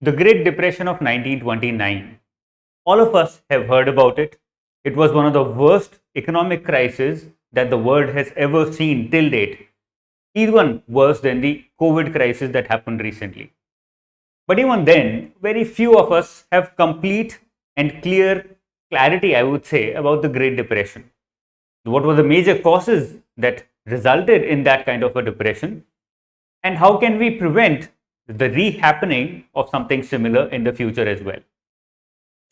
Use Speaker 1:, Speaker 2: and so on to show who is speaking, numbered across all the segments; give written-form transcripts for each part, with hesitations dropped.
Speaker 1: The Great Depression of 1929. All of us have heard about it. It was one of the worst economic crises that the world has ever seen till date, even worse than the COVID crisis that happened recently. But even then, very few of us have complete and clear clarity, I would say, about the Great Depression. What were the major causes that resulted in that kind of a depression? And how can we prevent the re-happening of something similar in the future as well?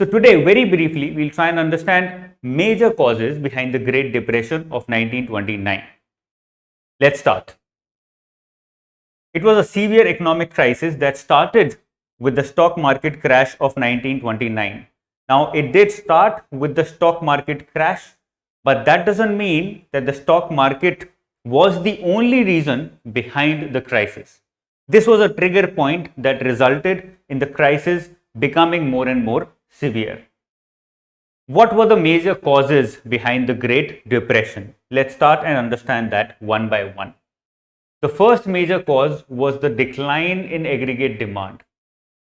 Speaker 1: So today, very briefly, we'll try and understand major causes behind the Great Depression of 1929. Let's start. It was a severe economic crisis that started with the stock market crash of 1929. Now, it did start with the stock market crash, but that doesn't mean that the stock market was the only reason behind the crisis. This was a trigger point that resulted in the crisis becoming more and more severe. What were the major causes behind the Great Depression? Let's start and understand that one by one. The first major cause was the decline in aggregate demand.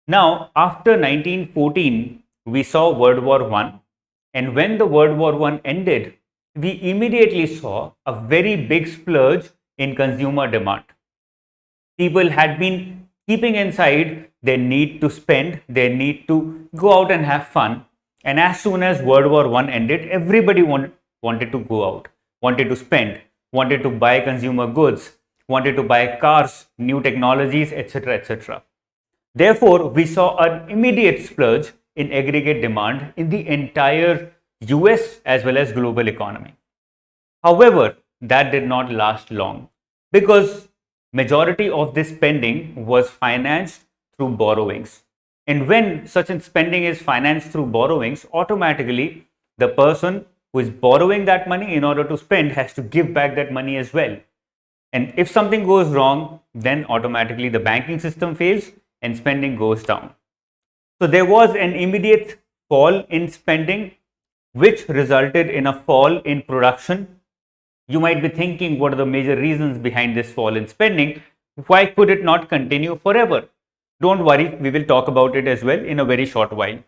Speaker 1: Now, after 1914, we saw World War I, and when the World War I ended, we immediately saw a very big splurge in consumer demand. People had been keeping inside their need to spend, their need to go out and have fun. And as soon as World War I ended, everybody wanted to go out, wanted to spend, wanted to buy consumer goods, wanted to buy cars, new technologies, etc., etc. Therefore, we saw an immediate splurge in aggregate demand in the entire US as well as global economy. However, that did not last long because majority of this spending was financed through borrowings. And when such a spending is financed through borrowings, automatically the person who is borrowing that money in order to spend has to give back that money as well. And if something goes wrong, then automatically the banking system fails and spending goes down. So there was an immediate fall in spending, which resulted in a fall in production. You might be thinking, what are the major reasons behind this fall in spending? Why could it not continue forever? Don't worry, we will talk about it as well in a very short while.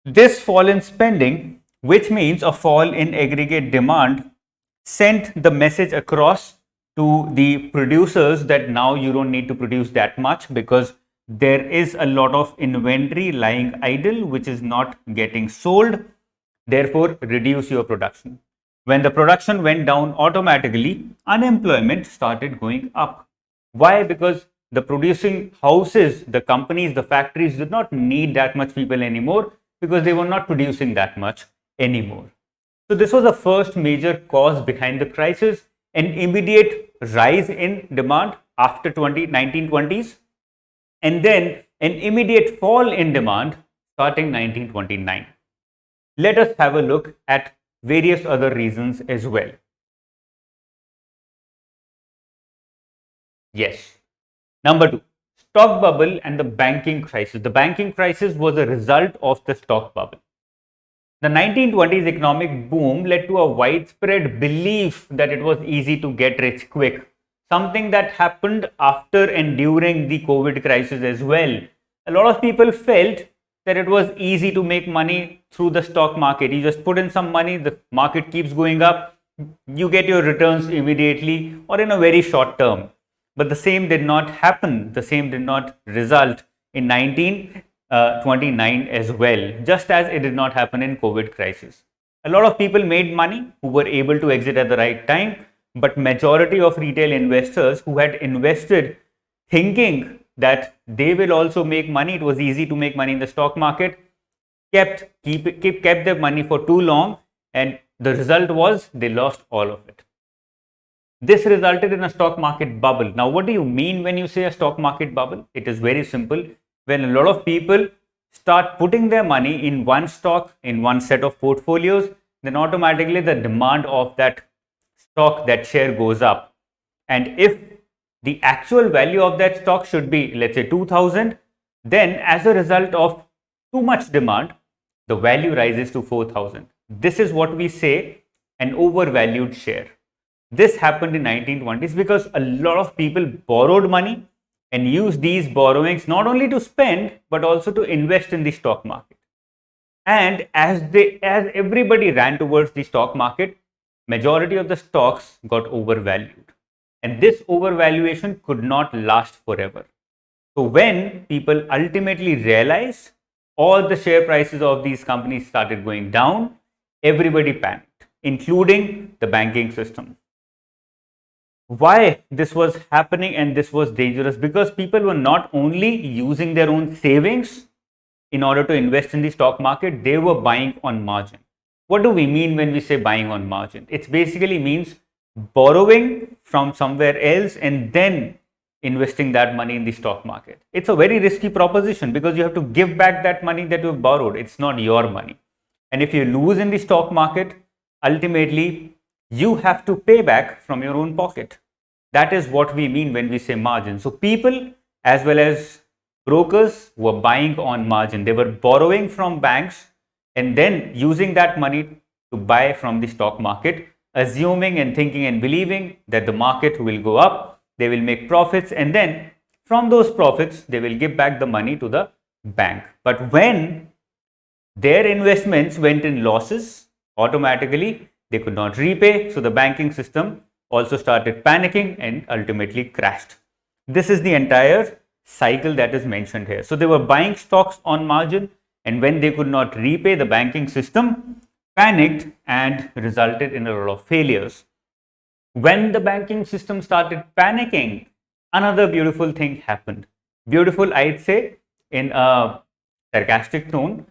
Speaker 1: This fall in spending, which means a fall in aggregate demand, sent the message across to the producers that now you don't need to produce that much because there is a lot of inventory lying idle which is not getting sold. Therefore, reduce your production. When the production went down, automatically unemployment started going up. Why? Because the producing houses, the companies, the factories did not need that much people anymore because they were not producing that much anymore. So this was the first major cause behind the crisis, an immediate rise in demand after 1920s, and then an immediate fall in demand starting 1929. Let us have a look at various other reasons as well. Yes. Number 2, stock bubble and the banking crisis. The banking crisis was a result of the stock bubble. The 1920s economic boom led to a widespread belief that it was easy to get rich quick, something that happened after and during the COVID crisis as well. A lot of people felt that it was easy to make money through the stock market. You just put in some money, the market keeps going up, you get your returns immediately or in a very short term. But the same did not happen. The same did not result in 1929 as well, just as it did not happen in COVID crisis. A lot of people made money who were able to exit at the right time, but majority of retail investors who had invested thinking that they will also make money, it was easy to make money in the stock market, kept their money for too long, and the result was they lost all of it. This resulted in a stock market bubble. Now, what do you mean when you say a stock market bubble? It is very simple. When a lot of people start putting their money in one stock, in one set of portfolios, then automatically the demand of that stock, that share goes up. And if the actual value of that stock should be, let's say 2000, then as a result of too much demand, the value rises to 4000. This is what we say an overvalued share. This happened in 1920s because a lot of people borrowed money and use these borrowings not only to spend but also to invest in the stock market. And as everybody ran towards the stock market, majority of the stocks got overvalued, and this overvaluation could not last forever. So when people ultimately realized all the share prices of these companies started going down, everybody panicked, including the banking system. Why this was happening and this was dangerous? Because people were not only using their own savings in order to invest in the stock market, they were buying on margin. What do we mean when we say buying on margin? It basically means borrowing from somewhere else and then investing that money in the stock market. It's a very risky proposition because you have to give back that money that you've borrowed. It's not your money. And if you lose in the stock market, ultimately you have to pay back from your own pocket. That is what we mean when we say margin. So people as well as brokers were buying on margin. They were borrowing from banks and then using that money to buy from the stock market, assuming and thinking and believing that the market will go up, they will make profits, and then from those profits they will give back the money to the bank. But when their investments went in losses, automatically they could not repay, so the banking system also started panicking and ultimately crashed. This is the entire cycle that is mentioned here. So they were buying stocks on margin, and when they could not repay, the banking system panicked and resulted in a lot of failures. When the banking system started panicking, another beautiful thing happened. Beautiful, I'd say, in a sarcastic tone.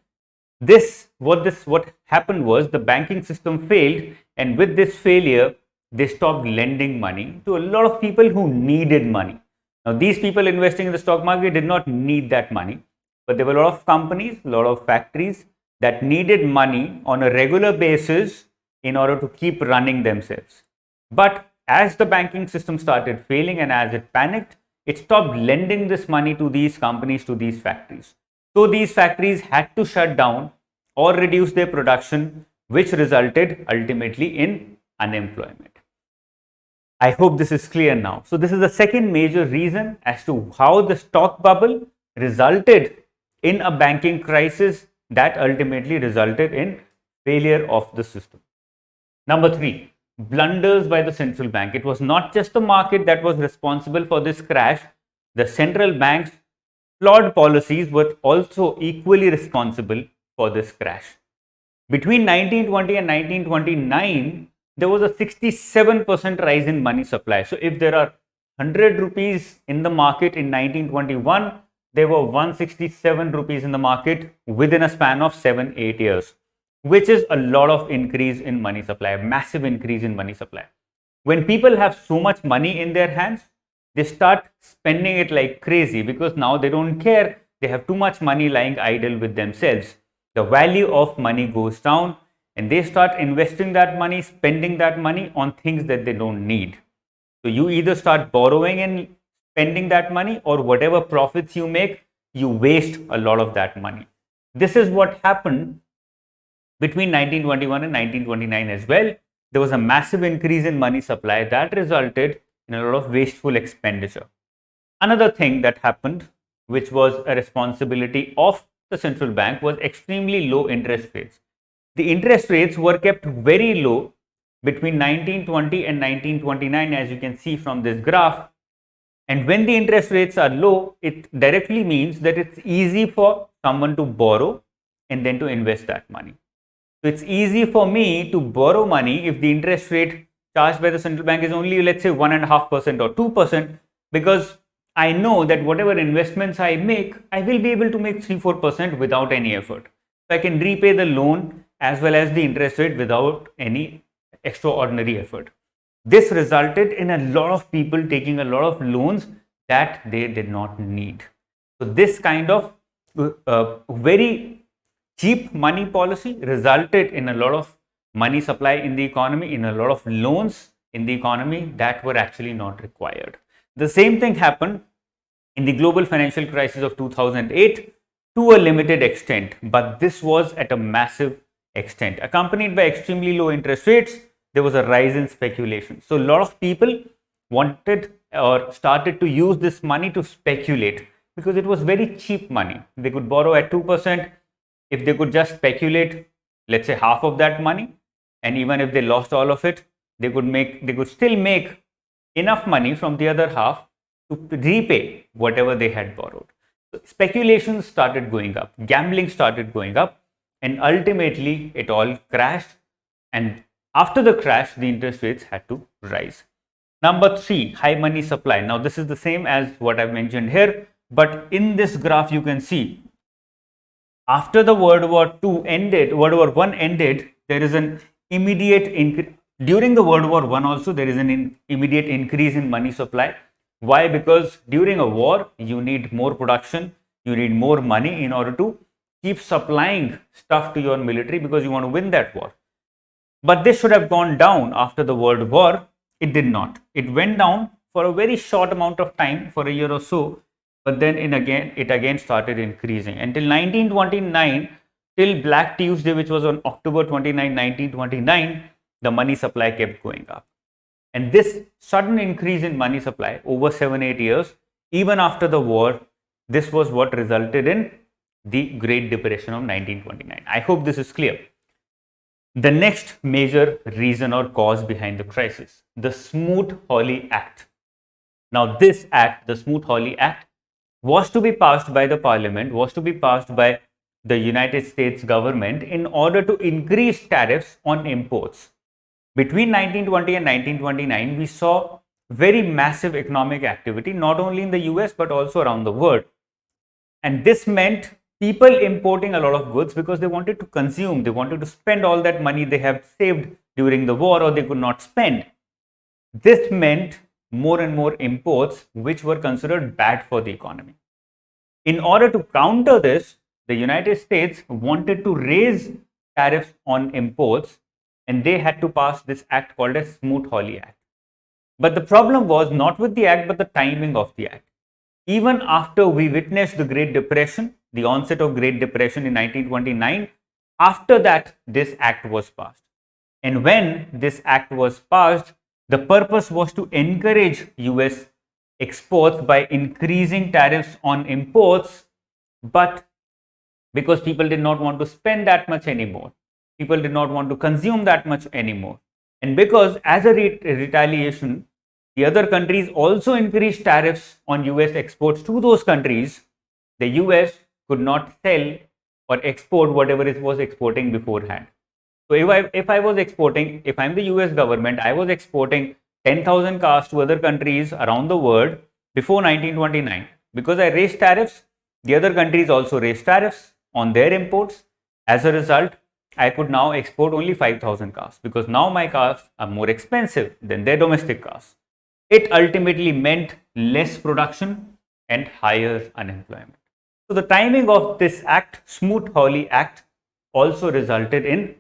Speaker 1: What happened was the banking system failed, and with this failure, they stopped lending money to a lot of people who needed money. Now, these people investing in the stock market did not need that money, but there were a lot of companies, a lot of factories that needed money on a regular basis in order to keep running themselves. But as the banking system started failing and as it panicked, it stopped lending this money to these companies, to these factories. So these factories had to shut down or reduce their production, which resulted ultimately in unemployment. I hope this is clear now. So this is the second major reason as to how the stock bubble resulted in a banking crisis that ultimately resulted in failure of the system. Number 3, blunders by the central bank. It was not just the market that was responsible for this crash. The central bank's flawed policies were also equally responsible for this crash. Between 1920 and 1929, there was a 67% rise in money supply. So if there are 100 rupees in the market in 1921, there were 167 rupees in the market within a span of 7-8 years, which is a lot of increase in money supply, a massive increase in money supply. When people have so much money in their hands, they start spending it like crazy because now they don't care. They have too much money lying idle with themselves. The value of money goes down and they start investing that money, spending that money on things that they don't need. So you either start borrowing and spending that money, or whatever profits you make, you waste a lot of that money. This is what happened between 1921 and 1929 as well. There was a massive increase in money supply that resulted in a lot of wasteful expenditure. Another thing that happened, which was a responsibility of the central bank, was extremely low interest rates. The interest rates were kept very low between 1920 and 1929, as you can see from this graph. And when the interest rates are low, it directly means that it's easy for someone to borrow and then to invest that money. So it's easy for me to borrow money if the interest rate charged by the central bank is only, let's say, 1.5% or 2%, because I know that whatever investments I make, I will be able to make 3-4% without any effort. So I can repay the loan as well as the interest rate without any extraordinary effort. This resulted in a lot of people taking a lot of loans that they did not need. So this kind of very cheap money policy resulted in a lot of money supply in the economy, in a lot of loans in the economy that were actually not required. The same thing happened in the global financial crisis of 2008 to a limited extent, but this was at a massive extent. Accompanied by extremely low interest rates, there was a rise in speculation. So a lot of people wanted or started to use this money to speculate, because it was very cheap money. They could borrow at 2%. If they could just speculate, let's say half of that money, and even if they lost all of it, they could still make enough money from the other half to repay whatever they had borrowed. So speculations started going up, gambling started going up, and ultimately it all crashed. And after the crash, the interest rates had to rise. Number 3, high money supply. Now this is the same as what I've mentioned here, but in this graph you can see after the World War I ended, there is an immediate increase. During the World War I also, there is an immediate increase in money supply. Why? Because during a war, you need more production, you need more money in order to keep supplying stuff to your military, because you want to win that war. But this should have gone down after the World War. It did not. It went down for a very short amount of time, for a year or so, but then it again started increasing until 1929, till Black Tuesday, which was on October 29, 1929, the money supply kept going up. And this sudden increase in money supply over 7-8 years, even after the war, this was what resulted in the Great Depression of 1929. I hope this is clear. The next major reason or cause behind the crisis, the Smoot-Hawley Act. Now this act, the Smoot-Hawley Act, was to be passed by the Parliament, was to be passed by the United States government in order to increase tariffs on imports. Between 1920 and 1929, we saw very massive economic activity, not only in the US but also around the world. And this meant people importing a lot of goods because they wanted to consume, they wanted to spend all that money they have saved during the war or they could not spend. This meant more and more imports, which were considered bad for the economy. In order to counter this, the United States wanted to raise tariffs on imports, and they had to pass this act called as Smoot-Hawley Act. But the problem was not with the act, but the timing of the act. Even after we witnessed the Great Depression, the onset of Great Depression in 1929, after that, this act was passed. And when this act was passed, the purpose was to encourage US exports by increasing tariffs on imports, but because people did not want to spend that much anymore, people did not want to consume that much anymore, and because as a retaliation, the other countries also increased tariffs on US exports to those countries, the US could not sell or export whatever it was exporting beforehand. So if I was exporting, if I'm the US government, I was exporting 10,000 cars to other countries around the world before 1929. Because I raised tariffs, the other countries also raised tariffs on their imports. As a result, I could now export only 5,000 cars because now my cars are more expensive than their domestic cars. It ultimately meant less production and higher unemployment. So the timing of this act, Smoot-Hawley Act, also resulted in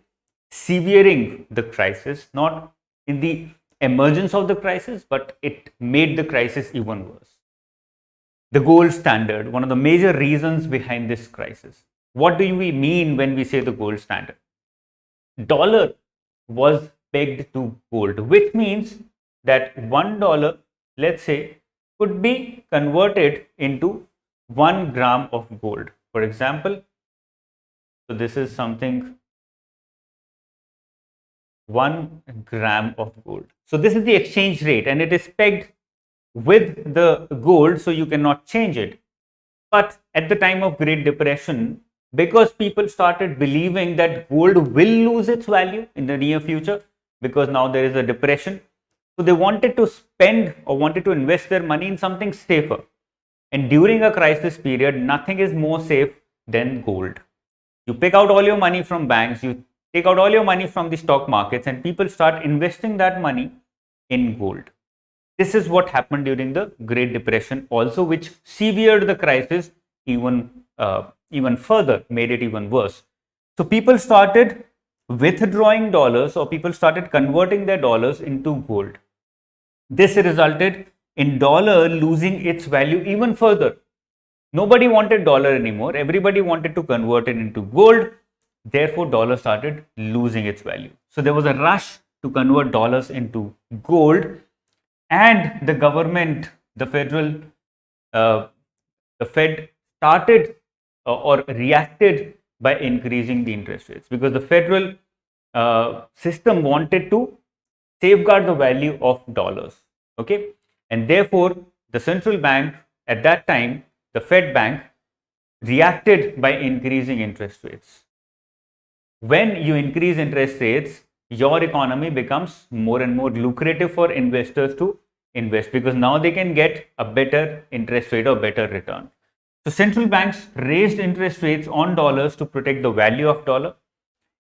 Speaker 1: severing the crisis, not in the emergence of the crisis, but it made the crisis even worse. The gold standard, one of the major reasons behind this crisis. What do we mean when we say the gold standard? Dollar was pegged to gold, which means that $1, let's say, could be converted into 1 gram of gold. For example, so this is something 1 gram of gold. So this is the exchange rate and it is pegged with the gold, so you cannot change it. But at the time of Great Depression, because people started believing that gold will lose its value in the near future, because now there is a depression, so they wanted to spend or wanted to invest their money in something safer. And during a crisis period, nothing is more safe than gold. You pick out all your money from banks, you take out all your money from the stock markets, and people start investing that money in gold. This is what happened during the Great Depression also, which severed the crisis even further, made it even worse. So people started withdrawing dollars, or people started converting their dollars into gold. This resulted in dollar losing its value even further. Nobody wanted dollar anymore. Everybody wanted to convert it into gold. Therefore, dollar started losing its value. So there was a rush to convert dollars into gold. and the government, the federal, uh, the Fed started or reacted by increasing the interest rates, because the federal system wanted to safeguard the value of dollars. Okay, and therefore the central bank at that time, the Fed bank, reacted by increasing interest rates. When you increase interest rates, your economy becomes more and more lucrative for investors to invest, because now they can get a better interest rate or better return. So central banks raised interest rates on dollars to protect the value of dollar.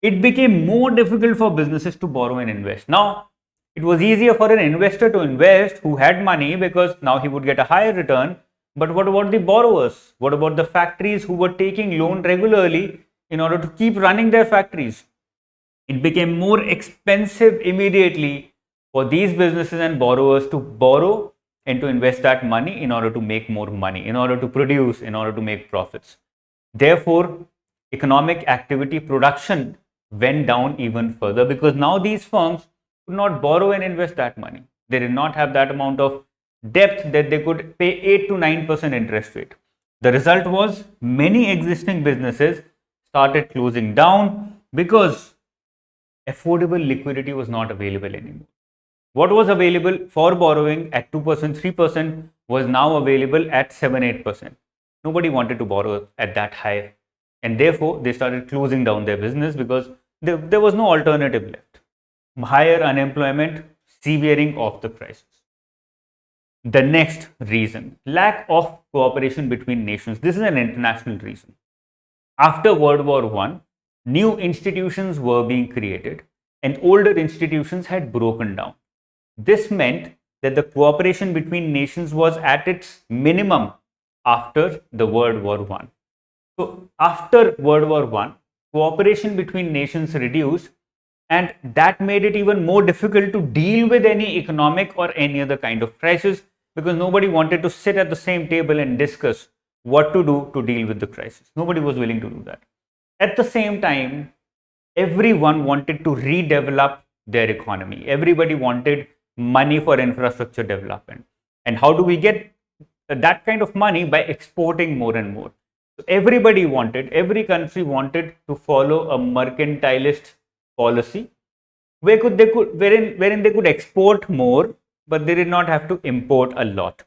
Speaker 1: It became more difficult for businesses to borrow and invest. Now, it was easier for an investor to invest who had money, because now he would get a higher return. But what about the borrowers? What about the factories who were taking loan regularly in order to keep running their factories? It became more expensive immediately for these businesses and borrowers to borrow and to invest that money in order to make more money, in order to produce, in order to make profits. Therefore, economic activity, production went down even further, because now these firms could not borrow and invest that money. They did not have that amount of depth that they could pay 8 to 9% interest rate. The result was many existing businesses started closing down because affordable liquidity was not available anymore. What was available for borrowing at 2%, 3% was now available at 7, 8%. Nobody wanted to borrow at that high, and therefore they started closing down their business because there was no alternative left. Higher unemployment, severing of the crisis. The next reason, lack of cooperation between nations. This is an international reason. After World War I, new institutions were being created and older institutions had broken down. This meant that the cooperation between nations was at its minimum after the World War I. So, after World War I, cooperation between nations reduced, and that made it even more difficult to deal with any economic or any other kind of crisis, because nobody wanted to sit at the same table and discuss what to do to deal with the crisis. Nobody was willing to do that. At the same time, everyone wanted to redevelop their economy. Everybody wanted money for infrastructure development. And how do we get that kind of money? By exporting more and more. So everybody wanted, every country wanted to follow a mercantilist policy wherein they could export more, but they did not have to import a lot.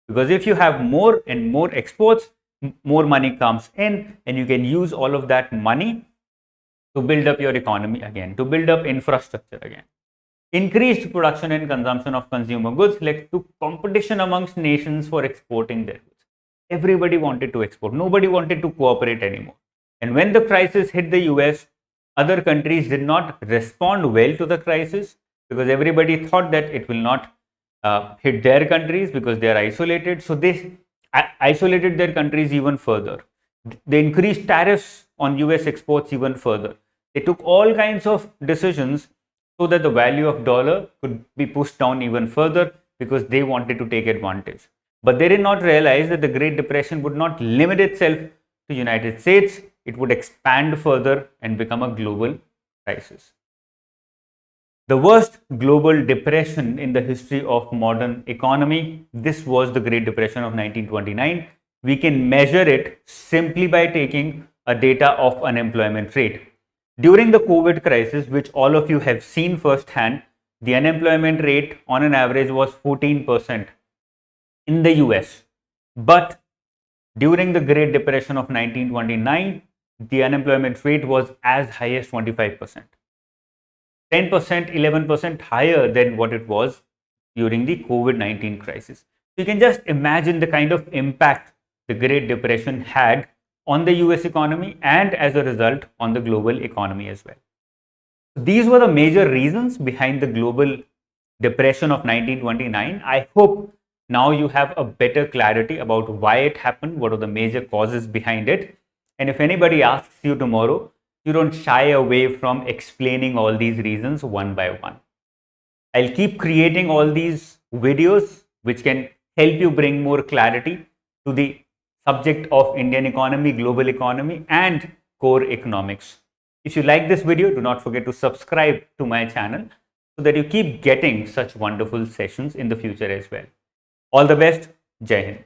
Speaker 1: Because if you have more and more exports, more money comes in, and you can use all of that money to build up your economy again, to build up infrastructure again. Increased production and consumption of consumer goods led to competition amongst nations for exporting their goods. Everybody wanted to export. Nobody wanted to cooperate anymore. And when the crisis hit the US, other countries did not respond well to the crisis, because everybody thought that it will not hit their countries because they are isolated. So they isolated their countries even further. They increased tariffs on US exports even further. They took all kinds of decisions so that the value of dollar could be pushed down even further, because they wanted to take advantage. But they did not realize that the Great Depression would not limit itself to United States. It would expand further and become a global crisis. The worst global depression in the history of modern economy, this was the Great Depression of 1929. We can measure it simply by taking a data of unemployment rate. During the COVID crisis, which all of you have seen firsthand, the unemployment rate on an average was 14% in the US. But during the Great Depression of 1929, the unemployment rate was as high as 25%. 10%, 11% higher than what it was during the COVID-19 crisis. You can just imagine the kind of impact the Great Depression had on the US economy, and as a result on the global economy as well. These were the major reasons behind the global depression of 1929. I hope now you have a better clarity about why it happened, what are the major causes behind it. And if anybody asks you tomorrow, you don't shy away from explaining all these reasons one by one. I'll keep creating all these videos which can help you bring more clarity to the subject of Indian economy, global economy, and core economics. If you like this video, do not forget to subscribe to my channel. so that you keep getting such wonderful sessions in the future as well. All the best. Jai Hind.